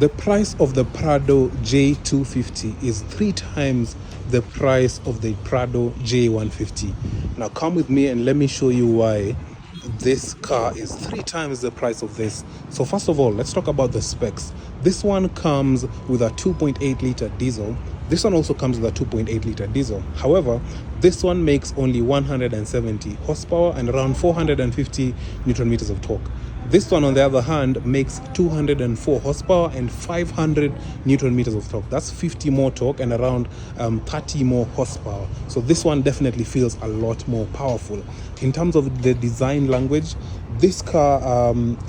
The price of the Prado j250 is 3 times the price of the Prado j150. Now come with me and let me show you why this car is 3 times the price of this. So first of all, let's talk about the specs. This one comes with a 2.8 liter diesel. This one also comes with a 2.8 liter diesel. However, this one makes only 170 horsepower and around 450 newton meters of torque. This one, on the other hand, makes 204 horsepower and 500 newton meters of torque. That's 50 more torque and around 30 more horsepower. So this one definitely feels a lot more powerful. In terms of the design language, this car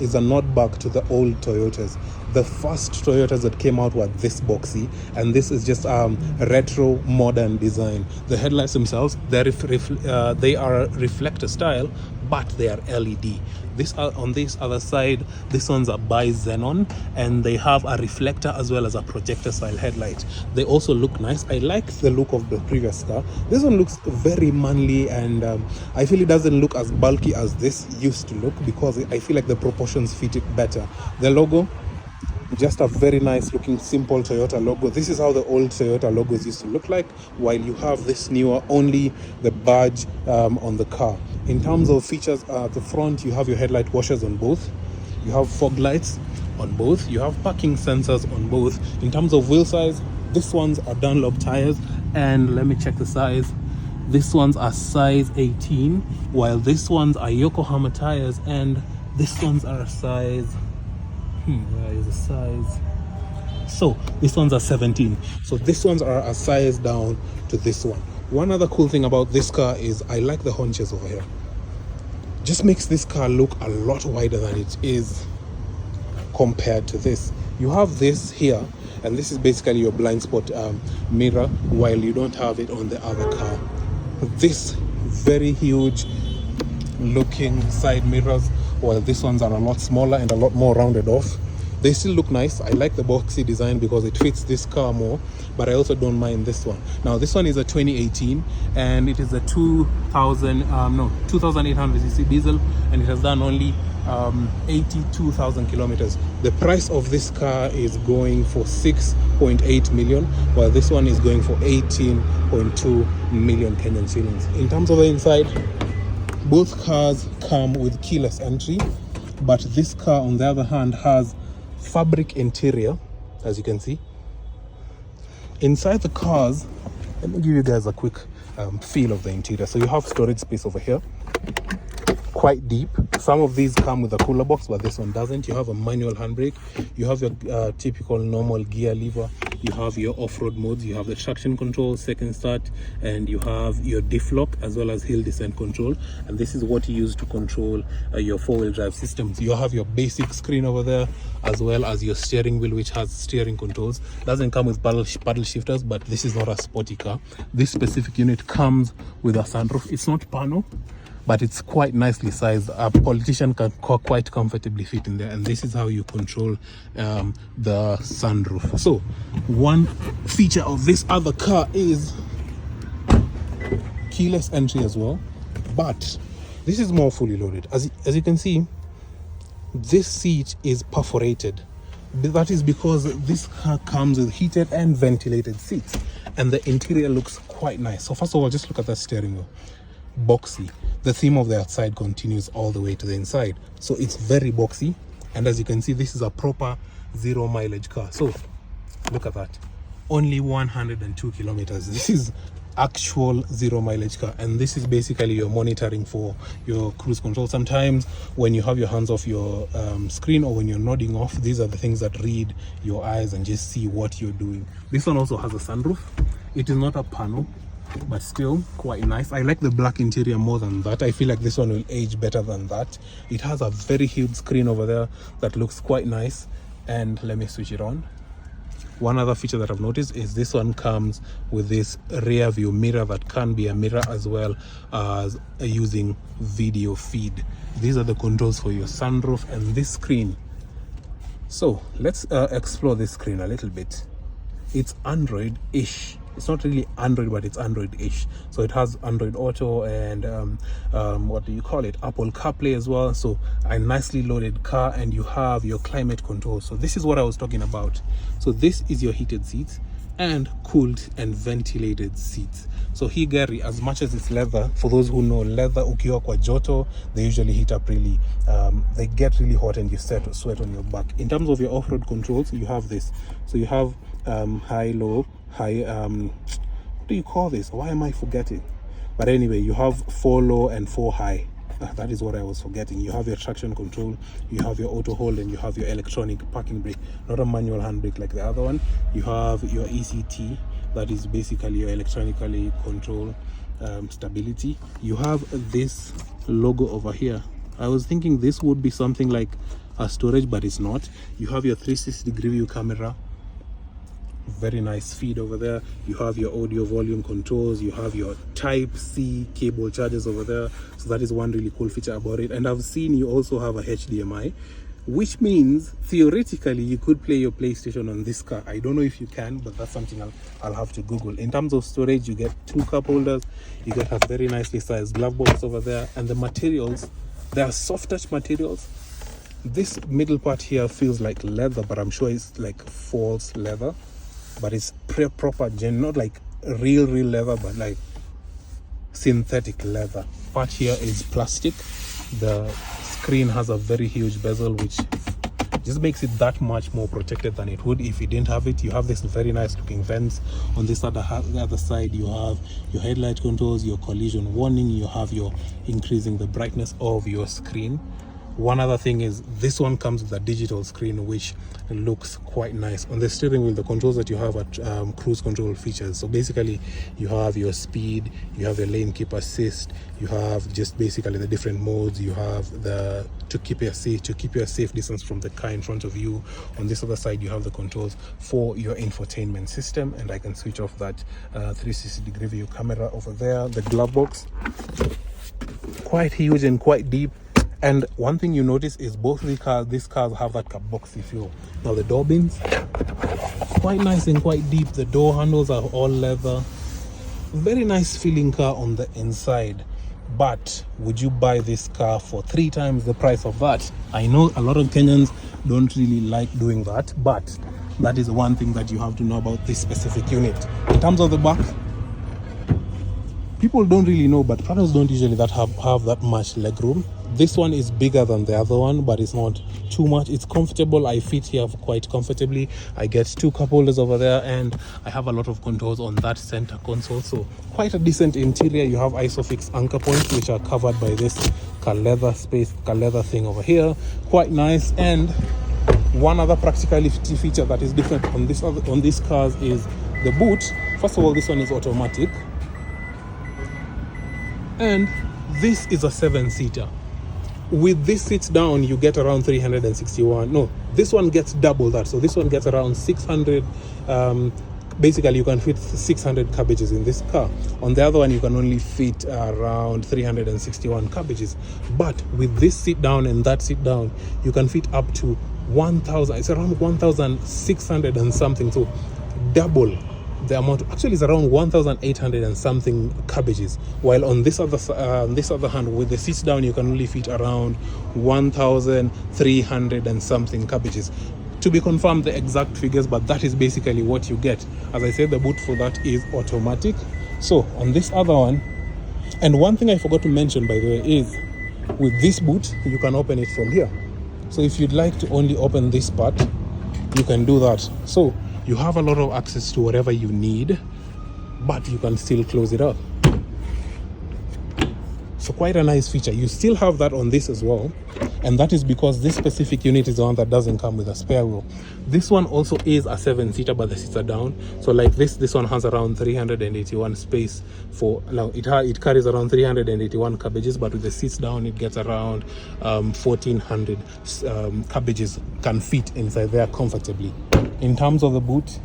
is a nod back to the old Toyotas. The first Toyotas that came out were this boxy, and this is just retro modern design. The headlights themselves, they are reflector style, but they are LED. On this other side, this one's a bi-xenon, and they have a reflector as well as a projector style headlight. They also look nice. I like the look of the previous car. This one looks very manly, and I feel it doesn't look as bulky as this used to look, because I feel like the proportions fit it better. The logo, just a very nice looking simple Toyota logo. This is how the old Toyota logos used to look like, while you have this newer, only the badge on the car. In terms of features, at the front you have your headlight washers on both, you have fog lights on both, you have parking sensors on both. In terms of wheel size, this one's are Dunlop tires, and let me check the size. This one's are size 18, while this one's are Yokohama tires, and this one's are a size where is the size? So this one's a 17. So this ones are a size down to this one. One other cool thing about this car is I like the haunches over here. Just makes this car look a lot wider than it is compared to this. You have this here, and this is basically your blind spot mirror, while you don't have it on the other car. This very huge looking side mirrors, while these ones are a lot smaller and a lot more rounded off. They still look nice. I like the boxy design because it fits this car more, but I also don't mind this one. Now this one is a 2018, and it is a 2800cc diesel, and it has done only 82,000 kilometers. The price of this car is going for 6.8 million, while this one is going for 18.2 million Kenyan shillings. In terms of the inside, both cars come with keyless entry, but this car, on the other hand, has fabric interior, as you can see. Inside the cars, let me give you guys a quick feel of the interior. So you have storage space over here, quite deep. Some of these come with a cooler box, but this one doesn't. You have a manual handbrake, you have your typical normal gear lever, you have your off-road modes, you have the traction control, second start, and you have your diff lock as well as hill descent control. And this is what you use to control your four-wheel drive systems. You have your basic screen over there, as well as your steering wheel, which has steering controls. Doesn't come with paddle shifters, but this is not a sporty car. This specific unit comes with a sunroof. It's not pano, but it's quite nicely sized. A politician can quite comfortably fit in there, and this is how you control the sunroof. So one feature of this other car is keyless entry as well, but this is more fully loaded. As you can see, this seat is perforated. That is because this car comes with heated and ventilated seats, and the interior looks quite nice. So first of all, just look at that steering wheel. Boxy. The theme of the outside continues all the way to the inside, so it's very boxy. And as you can see, this is a proper 0 mileage car. So look at that, only 102 kilometers. This is actual 0 mileage car, and this is basically your monitoring for your cruise control. Sometimes when you have your hands off your screen, or when you're nodding off, these are the things that read your eyes and just see what you're doing. This one also has a sunroof. It is not a panel, but still quite nice. I like the black interior more than that. I feel like this one will age better than that. It has a very huge screen over there that looks quite nice, and let me switch it on. One other feature that I've noticed is this one comes with this rear view mirror that can be a mirror as well as using video feed. These are the controls for your sunroof and this screen. So let's explore this screen a little bit. It's Android-ish. it's not really Android, but it's Android-ish. So it has Android Auto and what do you call it, Apple CarPlay as well. So a nicely loaded car, and you have your climate control. So this is what I was talking about. So this is your heated seats and cooled and ventilated seats. So hii gari, as much as it's leather, for those who know leather, ukiwa kwa joto, they usually heat up really, they get really hot and you start to sweat on your back. In terms of your off-road controls, you have this. So you have high, low, high, what do you call this? Why am I forgetting? But anyway, you have 4 low and 4 high. That is what I was forgetting. You have your traction control, you have your auto hold, and you have your electronic parking brake, not a manual handbrake like the other one. You have your ECT, that is basically your electronically control stability. You have this logo over here. I was thinking this would be something like a storage, but it's not. You have your 360-degree view camera, very nice feed over there. You have your audio volume controls, you have your Type-C cable chargers over there. So that is one really cool feature about it. And I've seen you also have a HDMI, which means theoretically you could play your PlayStation on this car. I don't know if you can, but that's something I'll have to Google. In terms of storage, you get 2 cup holders, you get a very nicely sized glove box over there, and the materials, they are soft touch materials. This middle part here feels like leather, but I'm sure it's like false leather, but it's proper not like real leather, but like synthetic leather. Part here is plastic. The screen has a very huge bezel, which just makes it that much more protected than it would if you didn't have it. You have this very nice looking vents. On this other side, you have your headlight controls, your collision warning, you have your increasing the brightness of your screen. One other thing is this one comes with a digital screen, which looks quite nice. On the steering wheel, the controls that you have are cruise control features. So basically you have your speed, you have your lane keep assist, you have just basically the different modes, you have the to keep your safe distance from the car in front of you. On this other side, you have the controls for your infotainment system, and I can switch off that 360-degree view camera over there. The glove box, quite huge and quite deep. And one thing you notice is both these cars have that boxy feel. Now the door bins, quite nice and quite deep. The door handles are all leather. Very nice feeling car on the inside. But would you buy this car for 3 times the price of that? I know a lot of Kenyans don't really like doing that, but that is one thing that you have to know about this specific unit. In terms of the back, people don't really know, but Prados don't usually have that much legroom. This one is bigger than the other one, but it's not too much. It's comfortable. I fit here quite comfortably. I get 2 cup holders over there, and I have a lot of controls on that center console. So quite a decent interior. You have Isofix anchor points, which are covered by this leather thing over here. Quite nice. And one other practicality feature that is different on these cars is the boot. First of all, this one is automatic, and this is a 7-seater. With this sit down, you get around 361. No, this one gets double that. So this one gets around 600. Basically, you can fit 600 cabbages in this car. On the other one, you can only fit around 361 cabbages. But with this sit down and that sit down, you can fit up to 1,000. It's around 1,600 and something. So double the amount. Actually, it's around 1,800 and something cabbages, while on this other hand, with the seats down, you can only fit around 1,300 and something cabbages. To be confirmed the exact figures, but that is basically what you get. As I said, the boot for that is automatic. So on this other one, and one thing I forgot to mention, by the way, is with this boot you can open it from here. So if you'd like to only open this part, you can do that. So you have a lot of access to whatever you need, but you can still close it up. So quite a nice feature. You still have that on this as well, and that is because this specific unit is the one that doesn't come with a spare wheel. This one also is a 7-seater, but the seats are down. So like this one has around 381 space for, now it carries around 381 cabbages, but with the seats down, it gets around 1,400 cabbages can fit inside there comfortably. In terms of the boot,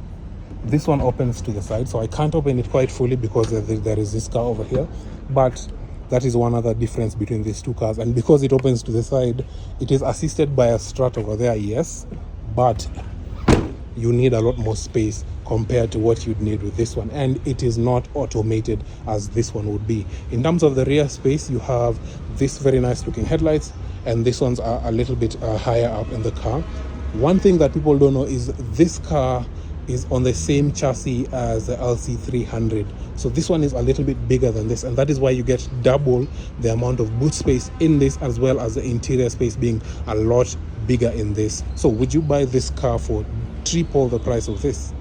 this one opens to the side, so I can't open it quite fully because there is this car over here, but that is one other difference between these 2 cars. And because it opens to the side, it is assisted by a strut over there, yes, but you need a lot more space compared to what you'd need with this one, and it is not automated as this one would be. In terms of the rear space, you have this very nice looking headlights, and these ones are a little bit higher up in the car. One thing that people don't know is this car is on the same chassis as the LC300, so this one is a little bit bigger than this, and that is why you get double the amount of boot space in this, as well as the interior space being a lot bigger in this. So would you buy this car for triple the price of this?